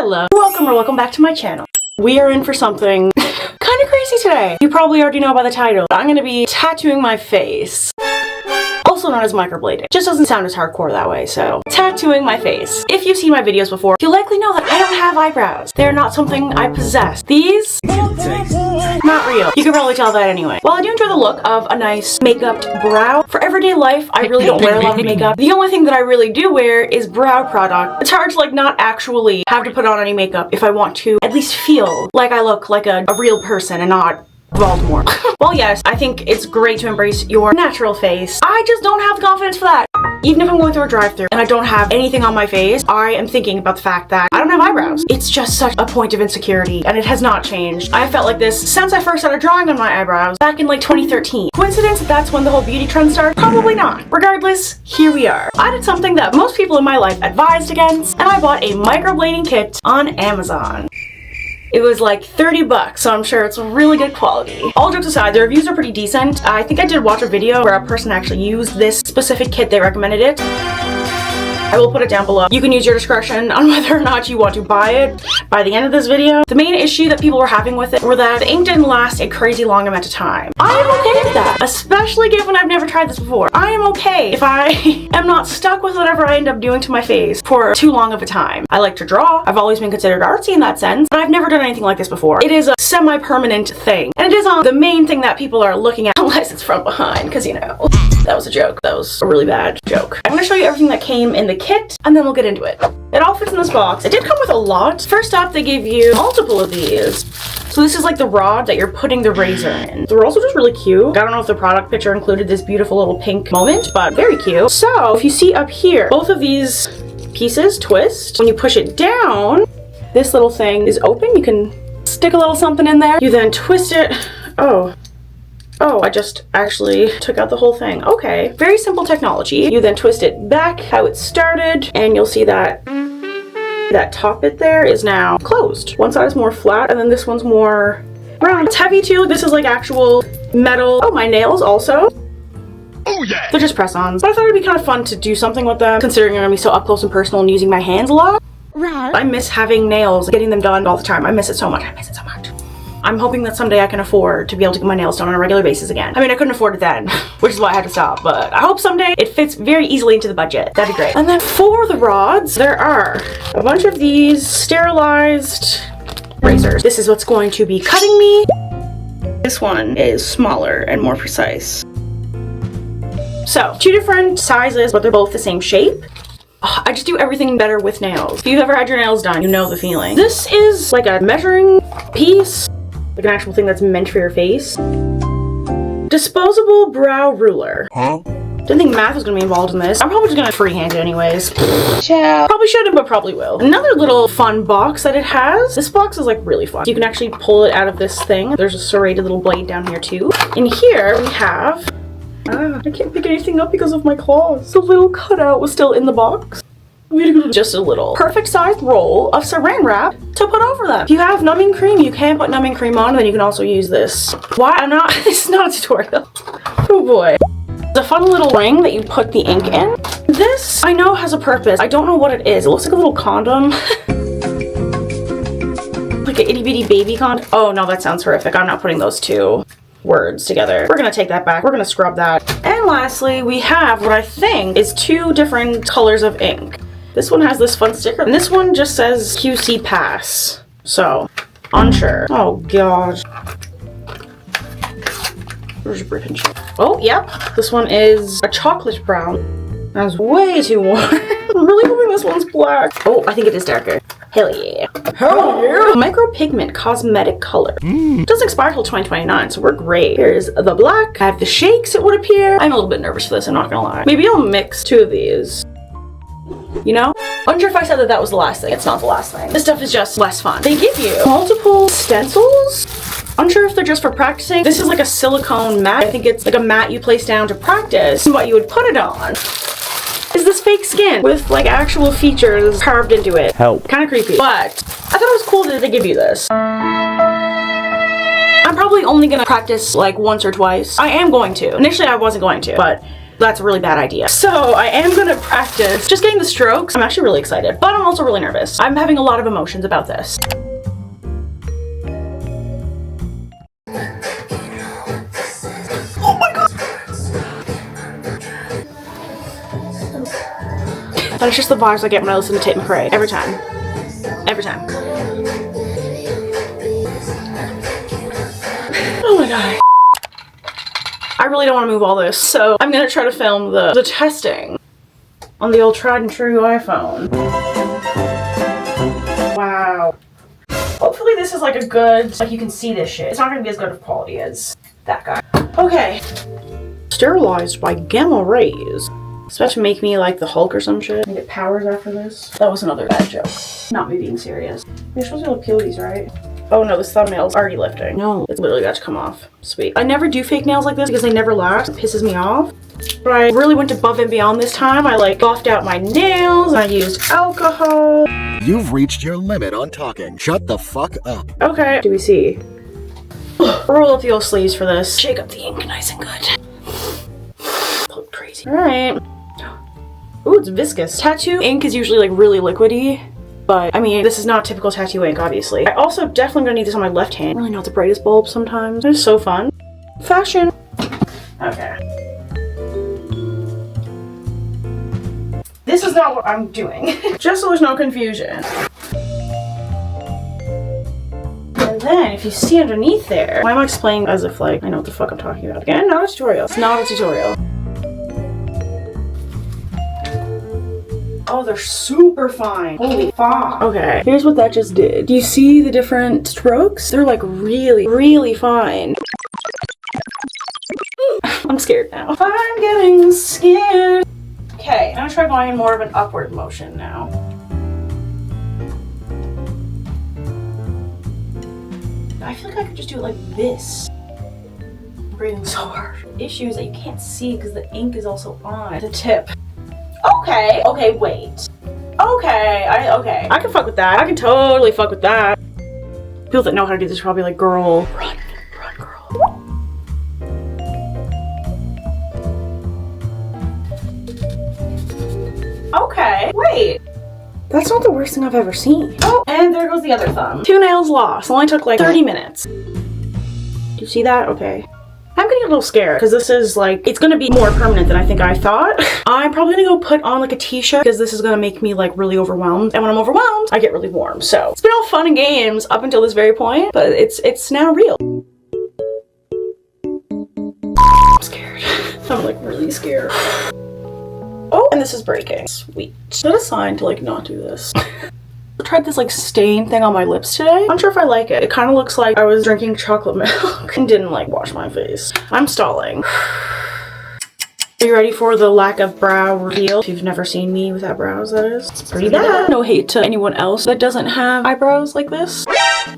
Hello, welcome back to my channel. We are in for something kind of crazy today. You probably already know by the title. I'm gonna be tattooing my face. Also known as microblading. Just doesn't sound as hardcore that way, so tattooing my face. If you've seen my videos before, you likely know that I don't have eyebrows. They're not something I possess. These, not real. You can probably tell that anyway. While I do enjoy the look of a nice makeup brow, for everyday life, I really don't wear a lot of makeup. The only thing that I really do wear is brow product. It's hard to not actually have to put on any makeup if I want to at least feel like I look like a real person and not Voldemort. Well, yes, I think it's great to embrace your natural face. I just don't have the confidence for that. Even if I'm going through a drive-thru and I don't have anything on my face, I am thinking about the fact that I don't have eyebrows. It's just such a point of insecurity, and it has not changed. I felt like this since I first started drawing on my eyebrows back in 2013. Coincidence that that's when the whole beauty trend started? Probably not. Regardless, here we are. I did something that most people in my life advised against, and I bought a microblading kit on Amazon. It was like 30 bucks, so I'm sure it's really good quality. All jokes aside, the reviews are pretty decent. I think I did watch a video where a person actually used this specific kit. They recommended it. I will put it down below. You can use your discretion on whether or not you want to buy it by the end of this video. The main issue that people were having with it were that the ink didn't last a crazy long amount of time. I am okay with that, especially given I've never tried this before. I am okay if I am not stuck with whatever I end up doing to my face for too long of a time. I like to draw. I've always been considered artsy in that sense, but I've never done anything like this before. It is a semi-permanent thing, and it is on the main thing that people are looking at, unless it's from behind, because that was a joke. That was a really bad joke. I'm going to show you everything that came in the kit, and then we'll get into it. It all fits in this box. It did come with a lot. First off, they give you multiple of these. So this is like the rod that you're putting the razor in. They're also just really cute. I don't know if the product picture included this beautiful little pink moment, but very cute. So if you see up here, both of these pieces twist. When you push it down, this little thing is open. You can stick a little something in there. You then twist it. Oh, I just actually took out the whole thing. Okay, very simple technology. You then twist it back how it started, and you'll see that that top bit there is now closed. One side is more flat, and then this one's more round. It's heavy too. This is like actual metal. Oh, my nails also. Oh yeah! They're just press-ons. But I thought it'd be kind of fun to do something with them, considering I'm gonna be so up close and personal and using my hands a lot. Right. I miss having nails, getting them done all the time. I miss it so much. I'm hoping that someday I can afford to be able to get my nails done on a regular basis again. I mean, I couldn't afford it then, which is why I had to stop, but I hope someday it fits very easily into the budget. That'd be great. And then for the rods, there are a bunch of these sterilized razors. This is what's going to be cutting me. This one is smaller and more precise. So, two different sizes, but they're both the same shape. I just do everything better with nails. If you've ever had your nails done, you know the feeling. This is like a measuring piece. Like an actual thing that's meant for your face. Disposable brow ruler. Huh? Didn't think math was gonna be involved in this. I'm probably just gonna freehand it anyways. Yeah. Probably shouldn't, but probably will. Another little fun box that it has. This box is like really fun. You can actually pull it out of this thing. There's a serrated little blade down here too. In here we have, I can't pick anything up because of my claws. The little cutout was still in the box. Just a little perfect sized roll of saran wrap to put over them. If you have numbing cream, you can put numbing cream on, and then you can also use this. Why? This is not a tutorial. Oh boy. It's a fun little ring that you put the ink in. This, I know, has a purpose. I don't know what it is. It looks like a little condom. Like an itty bitty baby condom. Oh no, that sounds horrific. I'm not putting those two words together. We're gonna take that back. We're gonna scrub that. And lastly, we have what I think is two different colors of ink. This one has this fun sticker, and this one just says QC pass. So, unsure. Oh gosh. Where's your British? Oh, yep. This one is a chocolate brown. That's way too warm. I'm really hoping this one's black. Oh, I think it is darker. Hell yeah. Hell yeah. Micropigment cosmetic color. It doesn't expire till 2029, so we're great. Here's the black. I have the shakes, it would appear. I'm a little bit nervous for this, I'm not gonna lie. Maybe I'll mix two of these. You know? Unsure if I said that that was the last thing. It's not the last thing. This stuff is just less fun. They give you multiple stencils. Unsure if they're just for practicing. This is like a silicone mat. I think it's like a mat you place down to practice. And what you would put it on is this fake skin with like actual features carved into it. Help. Kind of creepy. But I thought it was cool that they give you this. I'm probably only gonna practice like once or twice. I am going to. Initially I wasn't going to, but That's a really bad idea. So I am gonna practice just getting the strokes. I'm actually really excited, but I'm also really nervous. I'm having a lot of emotions about this. Oh my god! That is just the vibes I get when I listen to Tate McRae. Every time. Every time. Oh my god. I really don't want to move all this, so I'm gonna try to film the testing on the old tried and true iPhone. Wow. Hopefully this is like a good, like you can see this shit. It's not gonna be as good of quality as that guy. Okay. Sterilized by gamma rays. Especially make me like the Hulk or some shit. I get powers after this. That was another bad joke. Not me being serious. You're supposed to be able to peel these, right? Oh no, this thumbnail's already lifting. No, it's literally got to come off. Sweet. I never do fake nails like this because they never last. It pisses me off. But I really went above and beyond this time. I like buffed out my nails. I used alcohol. You've reached your limit on talking. Shut the fuck up. Okay. Do we see? Roll up the old sleeves for this. Shake up the ink nice and good. Look crazy. Alright. Ooh, it's viscous. Tattoo ink is usually like really liquidy. But, I mean, this is not typical tattoo ink, obviously. I also definitely gonna need this on my left hand. Really not the brightest bulb sometimes. It's so fun. Fashion. Okay. This is not what I'm doing. Just so there's no confusion. And then, if you see underneath there, why am I explaining as if, like, I know what the fuck I'm talking about? Again, not a tutorial. It's not a tutorial. Oh, they're super fine. Holy fuck. Okay, here's what that just did. Do you see the different strokes? They're like really, really fine. I'm scared now. I'm getting scared. Okay, I'm gonna try going in more of an upward motion now. I feel like I could just do it like this. I'm breathing so hard. Issue is that you can't see because the ink is also on the tip. Okay, okay, wait. Okay, I can fuck with that. I can totally fuck with that. People that know how to do this are probably like, girl, run, girl. Okay, wait. That's not the worst thing I've ever seen. Oh, and there goes the other thumb. 2 nails lost. Only took like 30 minutes. Do you see that? Okay. I'm getting a little scared because this is like, it's gonna be more permanent than I think I thought. I'm probably gonna go put on like a t-shirt because this is gonna make me like really overwhelmed. And when I'm overwhelmed, I get really warm. So it's been all fun and games up until this very point, but it's now real. I'm scared. I'm like really scared. Oh, and this is breaking. Sweet. Is that a sign to like not do this? I tried this like stain thing on my lips today. I'm not sure if I like it. It kind of looks like I was drinking chocolate milk and didn't like wash my face. I'm stalling. Are you ready for the lack of brow reveal? If you've never seen me without brows, that is. It's pretty bad. No hate to anyone else that doesn't have eyebrows like this.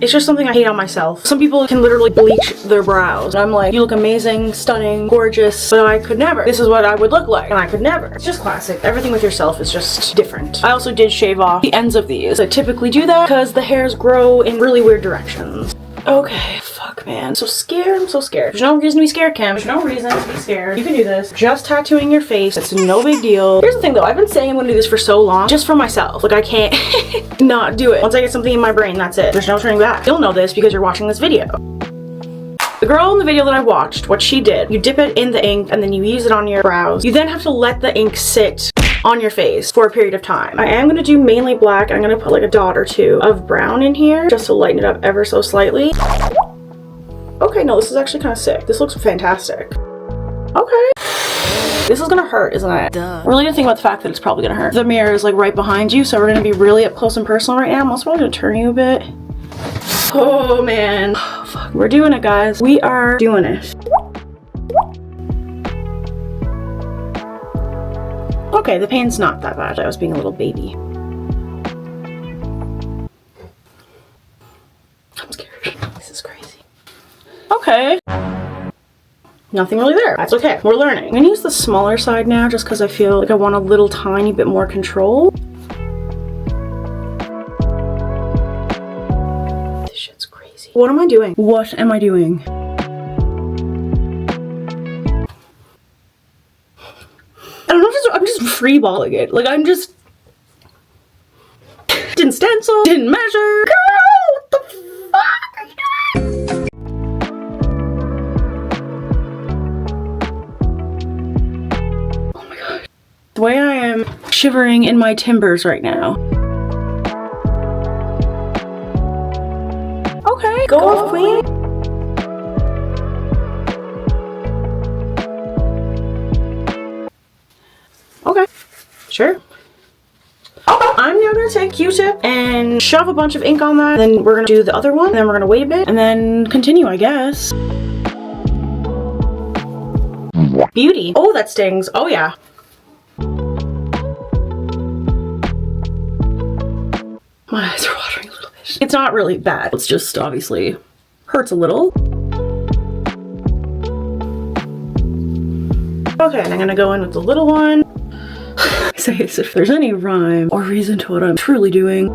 It's just something I hate on myself. Some people can literally bleach their brows. I'm like, you look amazing, stunning, gorgeous, but I could never. This is what I would look like, and I could never. It's just classic. Everything with yourself is just different. I also did shave off the ends of these. I typically do that because the hairs grow in really weird directions. Okay, fuck man. I'm so scared, I'm so scared. There's no reason to be scared, Kim. There's no reason to be scared. You can do this. Just tattooing your face. It's no big deal. Here's the thing though, I've been saying I'm gonna do this for so long, just for myself. Like I can't not do it. Once I get something in my brain, that's it. There's no turning back. You'll know this because you're watching this video. The girl in the video that I watched, what she did, you dip it in the ink and then you use it on your brows. You then have to let the ink sit on your face for a period of time. I am gonna do mainly black. I'm gonna put like a dot or two of brown in here just to lighten it up ever so slightly. Okay, no, this is actually kind of sick. This looks fantastic. Okay. This is gonna hurt, isn't it? Duh. Really gonna think about the fact that it's probably gonna hurt. The mirror is like right behind you, so we're gonna be really up close and personal right now. I'm also probably gonna turn you a bit. Oh man. Oh, fuck. We're doing it, guys. We are doing it. Okay, the pain's not that bad. I was being a little baby. I'm scared. This is crazy. Okay. Nothing really there. That's okay. We're learning. I'm gonna use the smaller side now just because I feel like I want a little tiny bit more control. This shit's crazy. What am I doing? What am I doing? free balling it. Like, I'm just... Didn't stencil, didn't measure. Girl, what the fuck are you doing? Oh my god. The way I am shivering in my timbers right now. Okay, go off, queen. Okay, sure. Okay, I'm now gonna take Q-tip and shove a bunch of ink on that. Then we're gonna do the other one, and then we're gonna wait a bit, and then continue, I guess. Beauty. Oh, that stings. Oh yeah. My eyes are watering a little bit. It's not really bad. It's just obviously hurts a little. Okay, and I'm gonna go in with the little one. I say as if there's any rhyme or reason to what I'm truly doing.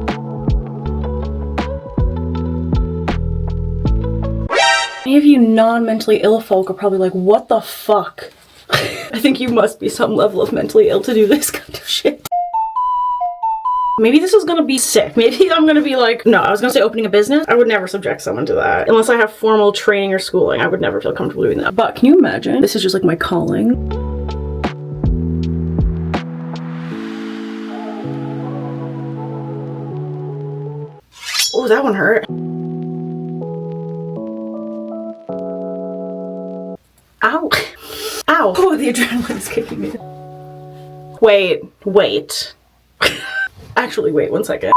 Any of you non-mentally ill folk are probably like, what the fuck? I think you must be some level of mentally ill to do this kind of shit. Maybe this is gonna be sick. Maybe I'm gonna be like, no, I was gonna say opening a business. I would never subject someone to that. Unless I have formal training or schooling, I would never feel comfortable doing that. But can you imagine? This is just like my calling. Oh, that one hurt. Ow. Ow. Oh, the adrenaline is kicking me. Wait. Actually, wait 1 second.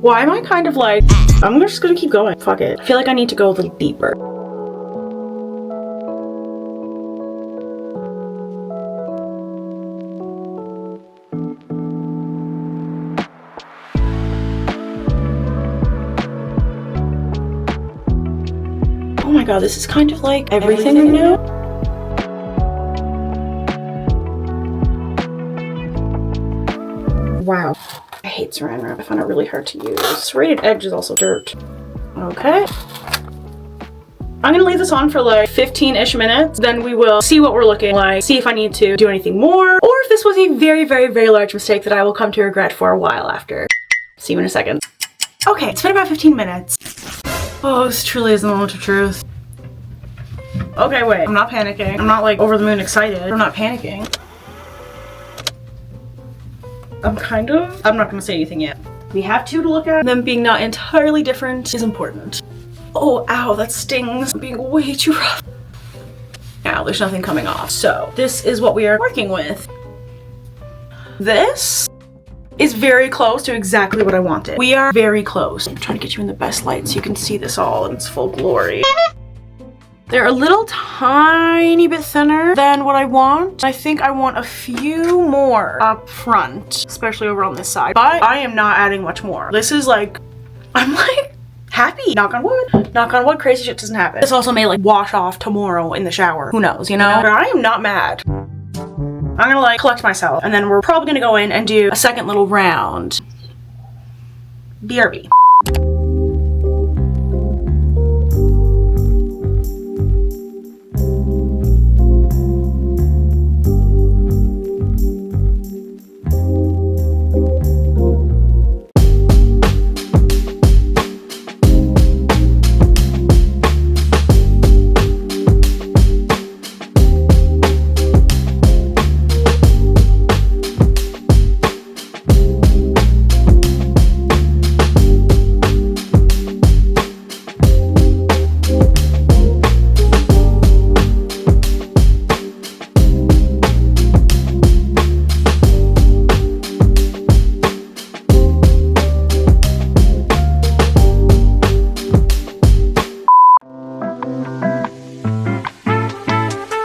Why am I kind of like, I'm just gonna keep going. Fuck it. I feel like I need to go a little deeper. Oh my god, this is kind of like everything I know. Wow. I hate saran wrap. I find it really hard to use. Serrated edge is also dirt. Okay. I'm gonna leave this on for like 15-ish minutes. Then we will see what we're looking like, see if I need to do anything more, or if this was a very, very, very large mistake that I will come to regret for a while after. See you in a second. Okay, it's been about 15 minutes. Oh, this truly is the moment of truth. Okay, wait. I'm not panicking. I'm not like over the moon excited. I'm not panicking. I'm not gonna say anything yet. We have two to look at. Them being not entirely different is important. Oh, ow, that stings. I'm being way too rough. Now, there's nothing coming off. So, this is what we are working with. This is very close to exactly what I wanted. We are very close. I'm trying to get you in the best light so you can see this all in its full glory. They're a little tiny bit thinner than what I want. I think I want a few more up front, especially over on this side. But I am not adding much more. This is like, I'm like happy. Knock on wood. Knock on wood, crazy shit doesn't happen. This also may like wash off tomorrow in the shower. Who knows, you know? But I am not mad. I'm gonna like collect myself and then we're probably gonna go in and do a second little round. BRB.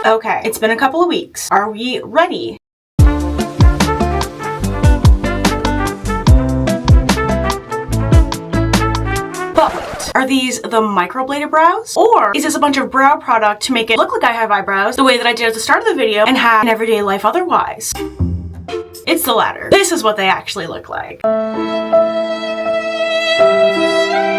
Okay, it's been a couple of weeks. Are we ready? But wait, are these the microbladed brows? Or is this a bunch of brow product to make it look like I have eyebrows the way that I did at the start of the video and have an everyday life otherwise? It's the latter. This is what they actually look like.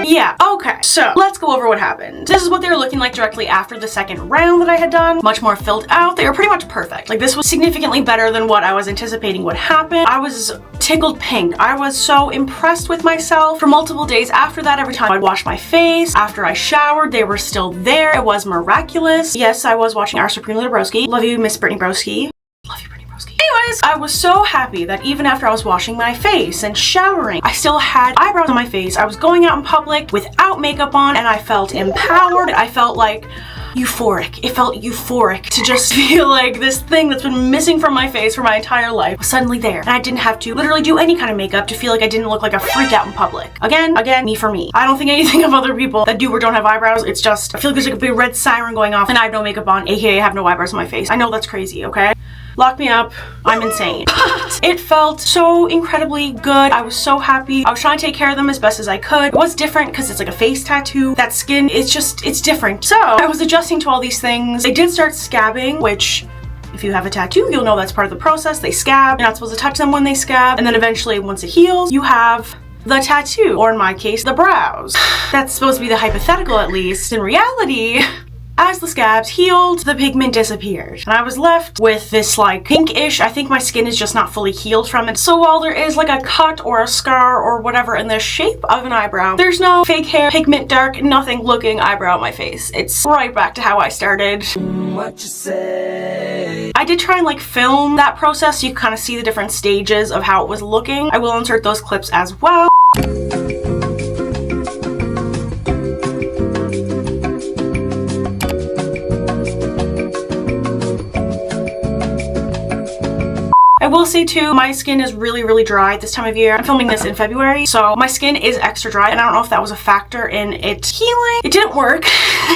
Yeah, okay, so let's go over what happened. This is what they were looking like directly after the second round that I had done. Much more filled out. They were pretty much perfect. Like, this was significantly better than what I was anticipating would happen. I was tickled pink. I was so impressed with myself. For multiple days after that, every time I'd wash my face, after I showered, they were still there. It was miraculous. Yes, I was watching our Supreme Little Broski. Love you, Miss Brittany Broski. Love you, Brittany Broski. Anyways, I was so happy that even after I was washing my face and showering, I still had eyebrows on my face. I was going out in public without makeup on, and I felt empowered. I felt like euphoric. It felt euphoric to just feel like this thing that's been missing from my face for my entire life was suddenly there. And I didn't have to literally do any kind of makeup to feel like I didn't look like a freak out in public. Again, me for me. I don't think anything of other people that do or don't have eyebrows. It's just, I feel like there's like a big red siren going off and I have no makeup on, aka I have no eyebrows on my face. I know that's crazy, okay? Lock me up. I'm insane. But it felt so incredibly good. I was so happy. I was trying to take care of them as best as I could. It was different because it's like a face tattoo. That skin, it's different. So I was adjusting to all these things. They did start scabbing, which if you have a tattoo, you'll know that's part of the process. They scab. You're not supposed to touch them when they scab. And then eventually, once it heals, you have the tattoo, or in my case, the brows. That's supposed to be the hypothetical, at least. In reality, as the scabs healed, the pigment disappeared. And I was left with this like pinkish, I think my skin is just not fully healed from it. So while there is like a cut or a scar or whatever in the shape of an eyebrow, there's no fake hair, pigment, dark, nothing looking eyebrow on my face. It's right back to how I started. What you say? I did try and like film that process so you kind of see the different stages of how it was looking. I will insert those clips as well. I will say too, my skin is really dry at this time of year. I'm filming this in February, so my skin is extra dry, and I don't know if that was a factor in it healing. It didn't work.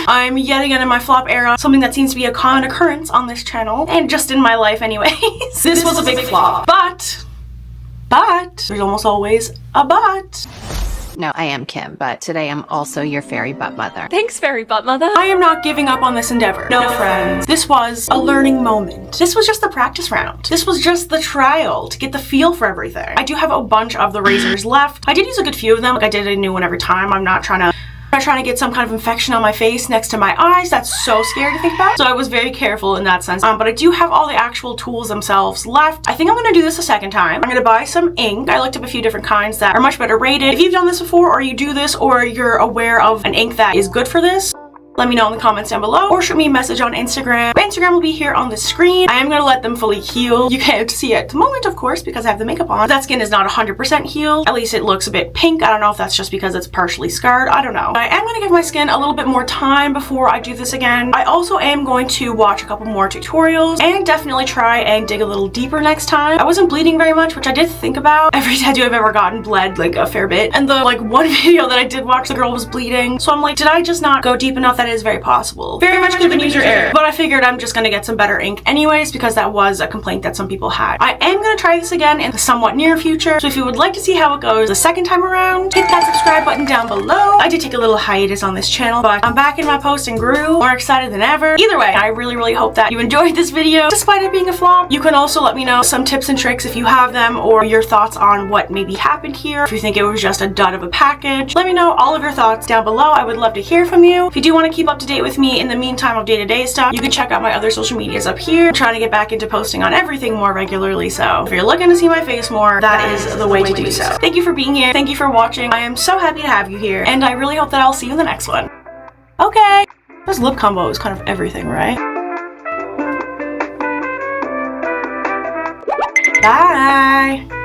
I'm yet again in my flop era, something that seems to be a common occurrence on this channel, and just in my life anyways. This was a big flop. But, there's almost always a but. No, I am Kim, but today I'm also your fairy butt mother. Thanks, fairy butt mother. I am not giving up on this endeavor. No, friends. This was a learning moment. This was just the practice round. This was just the trial to get the feel for everything. I do have a bunch of the razors left. I did use a good few of them. Like, I did a new one every time. I'm not trying to get some kind of infection on my face next to my eyes. That's so scary to think about. So I was very careful in that sense. But I do have all the actual tools themselves left. I think I'm gonna do this a second time. I'm gonna buy some ink. I looked up a few different kinds that are much better rated. If you've done this before, or you do this, or you're aware of an ink that is good for this, let me know in the comments down below, or shoot me a message on Instagram. My Instagram will be here on the screen. I am gonna let them fully heal. You can't see it at the moment, of course, because I have the makeup on. That skin is not 100% healed. At least it looks a bit pink. I don't know if that's just because it's partially scarred. I don't know. I am gonna give my skin a little bit more time before I do this again. I also am going to watch a couple more tutorials and definitely try and dig a little deeper next time. I wasn't bleeding very much, which I did think about. Every tattoo I've ever gotten bled like a fair bit. And the like one video that I did watch, the girl was bleeding. So I'm like, did I just not go deep enough? That is very possible. Very much could have been user error. But I figured I'm just gonna get some better ink anyways, because that was a complaint that some people had. I am gonna try this again in the somewhat near future. So if you would like to see how it goes the second time around, hit that subscribe button down below. I did take a little hiatus on this channel, but I'm back in my post and grew, more excited than ever. Either way, I really hope that you enjoyed this video, despite it being a flop. You can also let me know some tips and tricks if you have them, or your thoughts on what maybe happened here. If you think it was just a dud of a package, let me know all of your thoughts down below. I would love to hear from you. If you do want to keep up to date with me in the meantime of day-to-day stuff, you can check out my other social medias up here. I'm trying to get back into posting on everything more regularly, so if you're looking to see my face more, that is the way to do so. Thank you for being here. Thank you for watching. I am so happy to have you here, and I really hope that I'll see you in the next one. Okay. This lip combo is kind of everything, right? Bye!